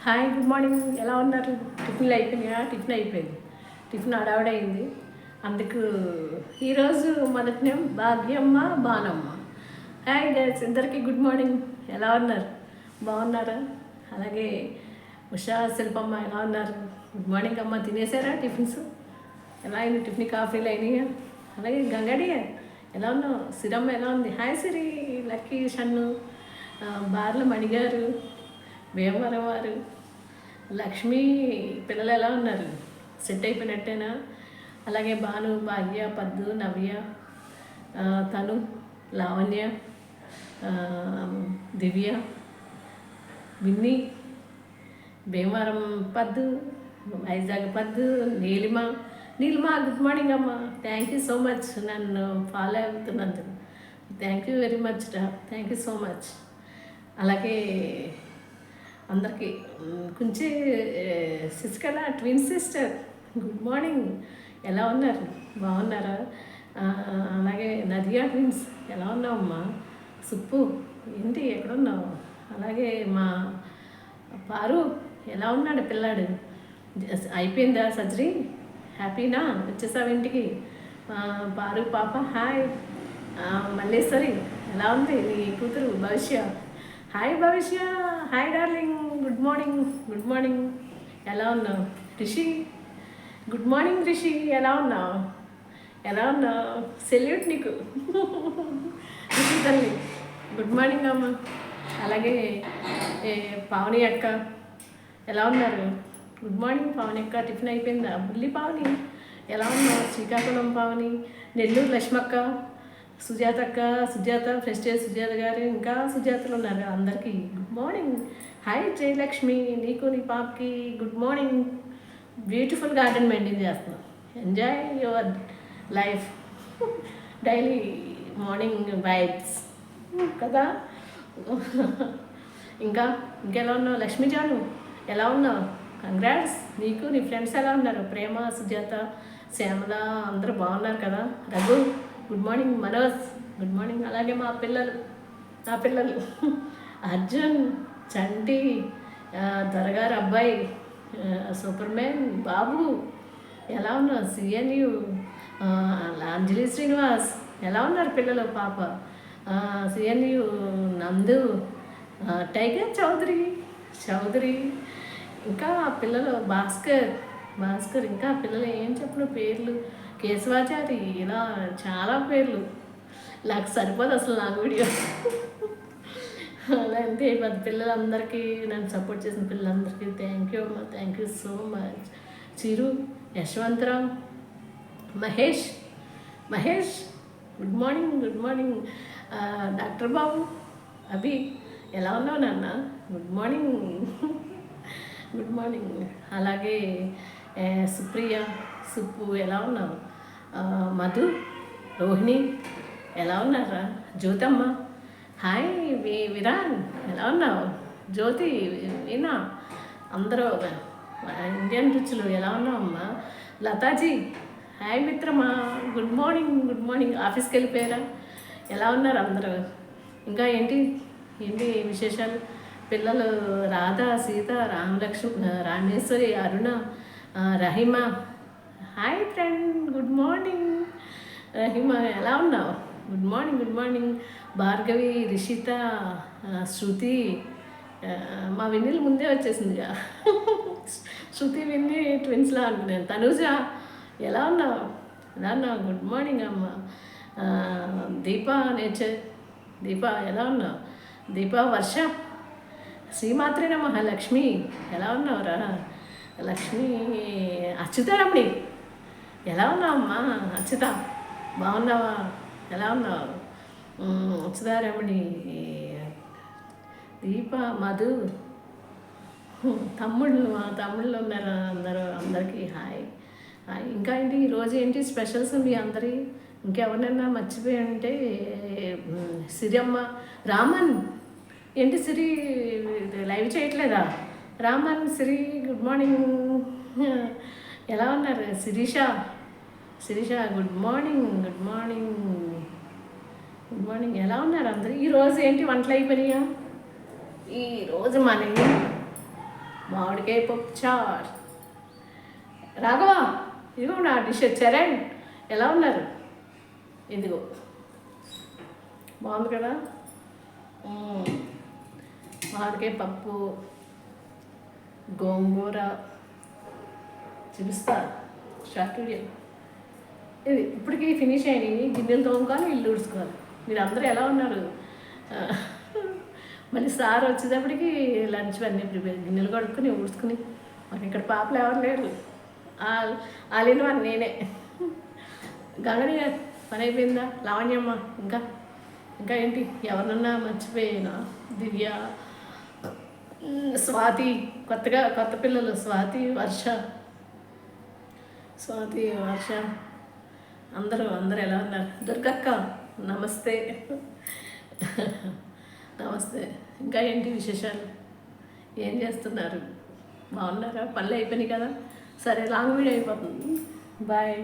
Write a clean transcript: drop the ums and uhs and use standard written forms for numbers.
Hi, good morning. ఎలా ఉన్నారు? టిఫిన్లు అయిపోయినాయా? టిఫిన్ అయిపోయింది. టిఫిన్ అడవడైంది. అందుకు ఈరోజు మొదటి నేమ్ భాగ్యమ్మ, బానమ్మ. హాయ్ గైస్, ఇద్దరికి గుడ్ మార్నింగ్. ఎలా ఉన్నారు? బాగున్నారా? అలాగే ఉషా, శిల్పమ్మ ఎలా ఉన్నారు? గుడ్ మార్నింగ్ అమ్మ. తినేసారా టిఫిన్స్? ఎలా అయింది టిఫిన్? కాఫీలు అయినాయా? అలాగే గంగడి ఎలా ఉన్నావు? సిరమ్మ ఎలా ఉంది? హాయ్ సిరి, లక్కీ, షన్ను, బార్ల మణిగారు, భీమవరం వారు, లక్ష్మి, పిల్లలు ఎలా ఉన్నారు? సెట్ అయిపోయినట్టేనా? అలాగే భాను, భాగ్య, పద్దు, నవ్య, తను, లావణ్య, దివ్య, విన్ని, భీమవరం పద్దు, వైజాగ్ పద్దు, నీలిమ. గుడ్ మార్నింగ్ అమ్మ. థ్యాంక్ యూ సో మచ్ నన్ను ఫాలో అవుతున్నందుకు. థ్యాంక్ యూ వెరీ మచ్ రా. Thank you so much. అలాగే అందరికీ కొంచెం Sasikala, twin sister, good morning. ఎలా ఉన్నారు? బాగున్నారా? అలాగే నదియా ట్విన్స్ ఎలా ఉన్నావమ్మా? సుప్పు ఏంటి ఎక్కడున్నావు? అలాగే మా పారు ఎలా ఉన్నాడు పిల్లాడు? అయిపోయిందా సర్జరీ? హ్యాపీనా? వచ్చేసావు ఇంటికి? పారు పాప హాయ్. మల్లేశ్వరి ఎలా ఉంది నీ కూతురు భవిష్య? హాయ్ భవిష్య, hi darling, good morning. Good morning. ఎలా ఉన్నావు? Rishi, good morning Rishi. ఎలా ఉన్నావు? సెల్యూట్ నీకు రిషి తల్లి. గుడ్ మార్నింగ్ అమ్మ. అలాగే పావని అక్క ఎలా ఉన్నారు? గుడ్ మార్నింగ్ పావని అక్క. టిఫిన్ అయిపోయిందా? బుల్లి పావని ఎలా ఉన్నావు? శ్రీకాకుళం పావని, నెల్లూరు లక్ష్మక్క, సుజాత అక్క, సుజాత ప్రెస్టేజ్ సుజాత గారు, ఇంకా సుజాతలు ఉన్నారు అందరికీ గుడ్ మార్నింగ్. హాయ్ జయలక్ష్మి, నీకు నీ పాపకి good morning. Beautiful garden maintain చేస్తున్నాం. Enjoy your life. Daily morning vibes కదా. ఇంకెలా ఉన్నావు? లక్ష్మీ జాను ఎలా ఉన్నావు? కంగ్రాట్స్. నీకు నీ ఫ్రెండ్స్ ఎలా ఉన్నారు? ప్రేమ, సుజాత, శ్యామల అందరూ బాగున్నారు కదా. Raghu good morning. Manoj good morning. అలాగే నా పిల్లలు అర్జున్, చంటి, దొరగారు అబ్బాయి, సూపర్ మ్యాన్ బాబు ఎలా ఉన్నారు? సిఎన్యు, అంజలి శ్రీనివాస్ ఎలా ఉన్నారు పిల్లలు? పాప సిఎన్యు, నందు, టైగర్ చౌదరి, ఇంకా పిల్లలు భాస్కర్, ఇంకా పిల్లలు ఏం చెప్పిన పేర్లు, కేశవాచారి, ఇలా చాలా పేర్లు నాకు సరిపోదు అసలు నా వీడియో. అలా అంతే. పిల్లలందరికీ నన్ను సపోర్ట్ చేసిన పిల్లలందరికీ థ్యాంక్ యూ అమ్మా. Thank you so much. Chiru, Yashwantrao, Mahesh good morning. Doctor Babu, Abhi ఎలా ఉన్నావు నాన్న? Good morning. అలాగే సుప్రియ, సుప్పు ఎలా ఉన్నావు? మధు, రోహిణి ఎలా ఉన్నారా? జ్యోతమ్మ హాయ్. విరాన్ ఎలా ఉన్నావు? జ్యోతి, వీణా అందరూ ఇండియన్ రుచులు ఎలా ఉన్నావు అమ్మా? లతాజీ హాయ్ మిత్రమా. Good morning. ఆఫీస్కి వెళ్ళిపోయారా? ఎలా ఉన్నారు అందరూ? ఇంకా ఏంటి విశేషాలు? పిల్లలు Radha, Sita, Rameshwari, Aruna, Rahima hi friend. Good morning Rahima. ఎలా ఉన్నావు? Good morning. భార్గవి, రిషిత, శృతి, మా విన్నీలు ముందే వచ్చేసిందిగా. శృతి, విన్ని ట్విన్స్లా అనుకున్నాను. తనుజ ఎలా ఉన్నావు? గుడ్ మార్నింగ్ అమ్మ. దీప ఎలా ఉన్నావు? వర్ష, శ్రీమాత్రే నమః. లక్ష్మి ఎలా ఉన్నావురా? లక్ష్మి, అచ్యుతారమణి ఎలా ఉన్నావమ్మా? అచ్యుత బాగున్నావా? ఎలా ఉన్నావు? అచ్యుతారమణి, దీప, మధు, తమ్ముళ్ళు ఉన్నారు అందరికీ హాయ్. ఇంకా ఈరోజు ఏంటి స్పెషల్స్ మీ అందరి? ఇంకెవరినైనా మర్చిపోయి ఉంటే సిరమ్మ, రామన్ ఏంటి సిరి లైవ్ చేయట్లేదా? Raman, Siri good morning. ఎలా ఉన్నారు? Sirisha good morning. ఎలా ఉన్నారు అందరు? ఈరోజు ఏంటి వంటలు అయిపోయినాయా? ఈరోజు మన మామిడికాయ పప్పు చారు. రాఘవ, ఇదిగో నా డిష్. చరణ్ ఎలా ఉన్నారు? ఇదిగో బాగుంది కదా. మామిడికాయ పప్పు, గోంగూర చూపిస్తా షార్ట్ వీడియో. ఇది ఇప్పటికీ ఫినిష్ అయినాయి. గిన్నెలు తోముకోవాలి, ఇల్లు ఉడుచుకోవాలి. మీరు అందరూ ఎలా ఉన్నారు? మళ్ళీ సార్ వచ్చేటప్పటికి లంచ్ అన్నీ ప్రిపేర్, గిన్నెలు కడుక్కుని ఊడ్చుకుని. మాకు ఇక్కడ పాపలు ఎవరు లేరు, వాళ్ళని వాళ్ళు నేనే. గగని పని అయిపోయిందా? లావణ్యమ్మ ఇంకా ఇంకా ఏంటి? ఎవరినన్నా మర్చిపోయినా? దివ్య, స్వాతి, కొత్త పిల్లలు స్వాతి, వర్ష. అందరూ ఎలా ఉన్నారు? దుర్గక్క నమస్తే. నమస్తే. ఇంకా ఏంటి విశేషాలు? ఏం చేస్తున్నారు? బాగున్నారా? పనులు అయిపోయినాయి కదా. సరే, లాంగ్ వీడియో అయిపోతుంది. బాయ్.